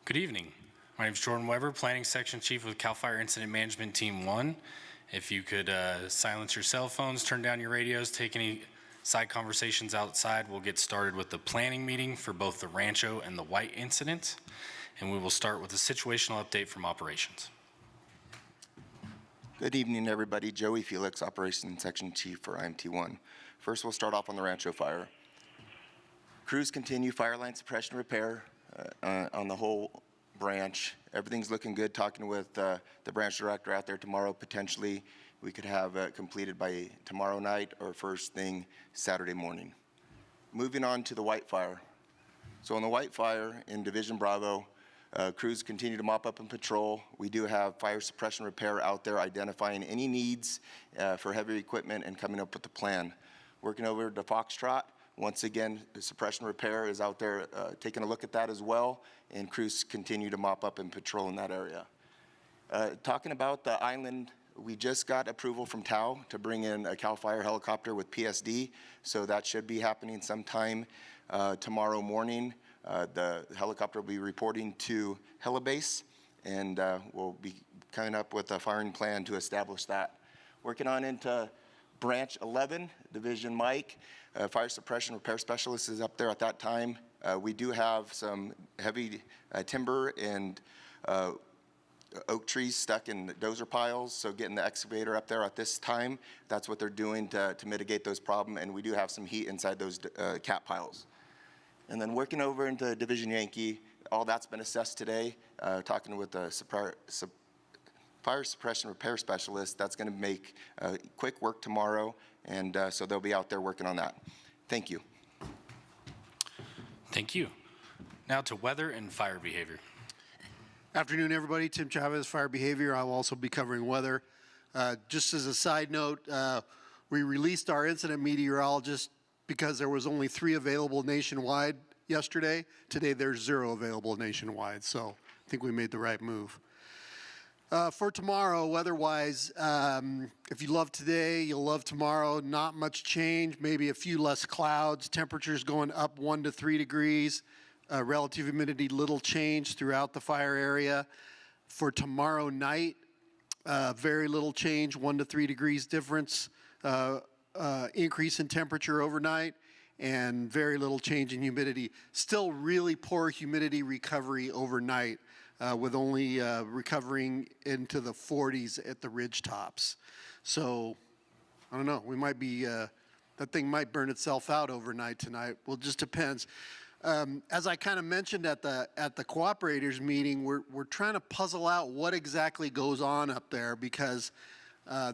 Good evening. My name is Jordan Weber, Planning Section Chief with CAL FIRE Incident Management Team 1. If you could silence your cell phones, turn down your radios, take any side conversations outside, we'll get started with the planning meeting for both the Rancho and the White incident. And we will start with a situational update from operations. Good evening, everybody. Joey Felix, Operations Section Chief for IMT1. First, we'll start off on the Rancho fire. Crews continue fire line suppression repair on the whole branch. Everything's looking good. Talking with the branch director out there tomorrow, potentially we could have it completed by tomorrow night or first thing Saturday morning. Moving on to the White fire. So on the White fire in Division Bravo, crews continue to mop up and patrol. We do have fire suppression repair out there identifying any needs for heavy equipment and coming up with the plan. Working over to Foxtrot. Once again, the suppression repair is out there taking a look at that as well, and crews continue to mop up and patrol in that area. Talking about the island, we just got approval from TAO to bring in a CAL FIRE helicopter with PSD, so that should be happening sometime tomorrow morning. The helicopter will be reporting to Helibase, and we'll be coming up with a firing plan to establish that. Working on into Branch 11, Division Mike, fire suppression repair specialist is up there at that time. We do have some heavy timber and oak trees stuck in dozer piles, so getting the excavator up there at this time, that's what they're doing to mitigate those problems, and we do have some heat inside those cat piles. And then working over into Division Yankee, all that's been assessed today, talking with the fire suppression repair specialist. That's going to make quick work tomorrow, and so they'll be out there working on that. Thank you. Thank you. Now to weather and fire behavior. Afternoon, everybody. Tim Chavez, Fire Behavior. I'll also be covering weather. Just as a side note, we released our incident meteorologist because there was only 3 available nationwide yesterday. Today there's 0 available nationwide, so I think we made the right move. For tomorrow, weather-wise, if you love today, you'll love tomorrow. Not much change, maybe a few less clouds. Temperatures going up 1 to 3 degrees. Relative humidity, little change throughout the fire area. For tomorrow night, very little change, 1 to 3 degrees difference. Increase in temperature overnight, and very little change in humidity. Still really poor humidity recovery overnight, with only recovering into the 40s at the ridge tops. So, I don't know, we might be, that thing might burn itself out overnight tonight. Well, it just depends. As I kind of mentioned at the cooperators meeting, we're trying to puzzle out what exactly goes on up there, because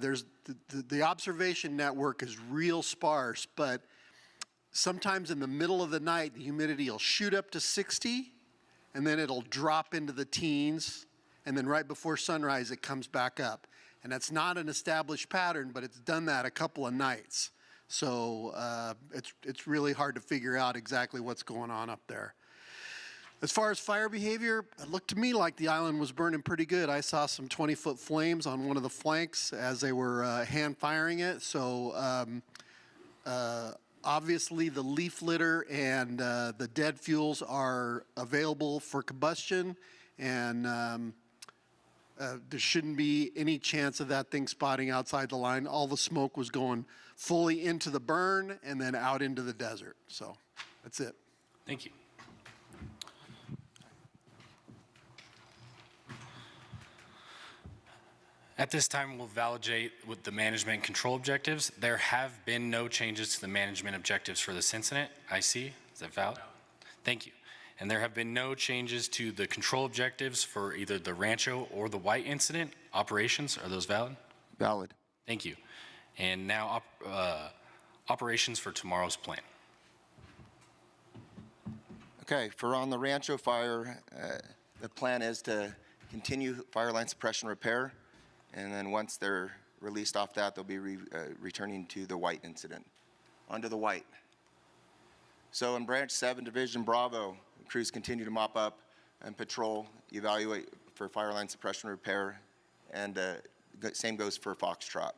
there's the observation network is real sparse, but sometimes in the middle of the night, the humidity will shoot up to 60, and then it'll drop into the teens, and then right before sunrise, it comes back up. And that's not an established pattern, but it's done that a couple of nights. So it's really hard to figure out exactly what's going on up there. As far as fire behavior, it looked to me like the island was burning pretty good. I saw some 20-foot flames on one of the flanks as they were hand firing it. So obviously the leaf litter and the dead fuels are available for combustion, and there shouldn't be any chance of that thing spotting outside the line. All the smoke was going fully into the burn and then out into the desert. So that's it. Thank you. At this time, we'll validate with the management control objectives. There have been no changes to the management objectives for this incident. I see. Is that valid? Thank you. And there have been no changes to the control objectives for either the Rancho or the White incident. Operations, are those valid? Valid. Thank you. And now operations for tomorrow's plan. Okay, for on the Rancho fire, the plan is to continue fire line suppression repair, and then once they're released off that, they'll be returning to the White incident. Onto the White. So in Branch 7, Division Bravo, crews continue to mop up and patrol, evaluate for fire line suppression repair, and same goes for Foxtrot.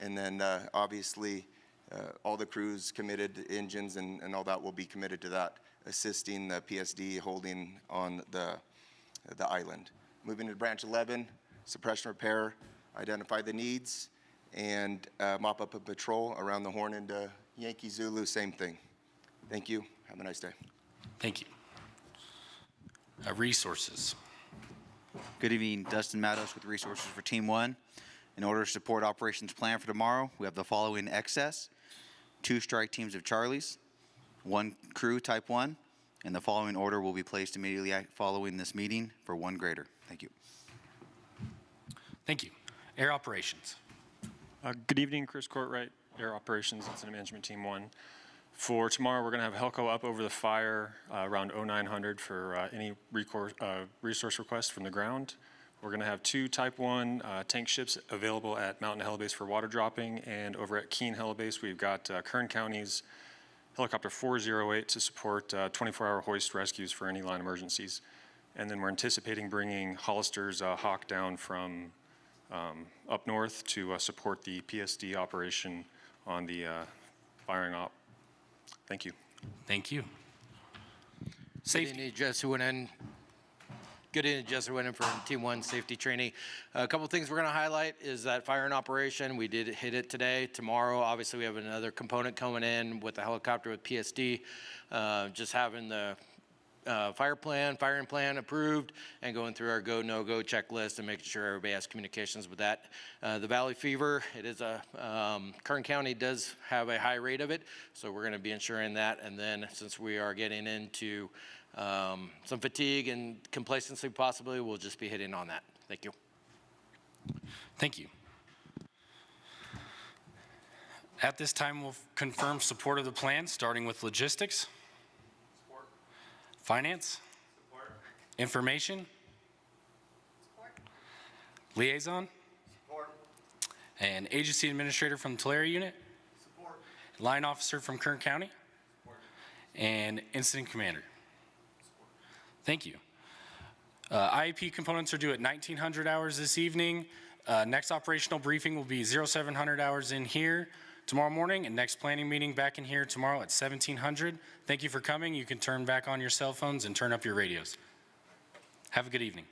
And then obviously all the crews committed, engines and all that will be committed to that assisting the PSD holding on the island. Moving to Branch 11, suppression repair, identify the needs, and mop up a patrol around the Horn into Yankee Zulu, same thing. Thank you. Have a nice day. Thank you. Resources. Good evening, Dustin Matos with Resources for Team 1. In order to support operations plan for tomorrow, we have the following excess: 2 strike teams of Charlies, 1 crew type 1, and the following order will be placed immediately following this meeting for 1 grader. Thank you. Thank you. Air operations. Good evening, Chris Courtwright, Air Operations Incident Management Team 1. For tomorrow, we're going to have Helco up over the fire around 0900 for any resource requests from the ground. We're going to have 2 Type 1 tank ships available at Mountain Helibase for water dropping, and over at Keene Helibase, we've got Kern County's Helicopter 408 to support 24-hour hoist rescues for any line emergencies. And then we're anticipating bringing Hollister's Hawk down from up north to support the PSD operation on the firing op. Thank you. Thank you. Good Safety. evening, Jesse Winnan. Good evening, Jesse Winnan from Team 1 Safety Training. A couple things we're going to highlight is that fire and operation. We did hit it today. Tomorrow, obviously, we have another component coming in with the helicopter with PSD. Just having the firing plan approved and going through our go, no-go checklist and making sure everybody has communications with that. The Valley Fever, it is Kern County does have a high rate of it, so we're going to be ensuring that. And then since we are getting into some fatigue and complacency possibly, we'll just be hitting on that. Thank you. Thank you. At this time, we'll confirm support of the plan, starting with logistics. Support. Finance. Support. Information. Support. Liaison. Support. And agency administrator from Tulare unit. Support. Line officer from Kern County. Support. And incident commander. Thank you. IEP components are due at 1900 hours this evening. Next operational briefing will be 0700 hours in here tomorrow morning, and next planning meeting back in here tomorrow at 1700. Thank you for coming. You can turn back on your cell phones and turn up your radios. Have a good evening.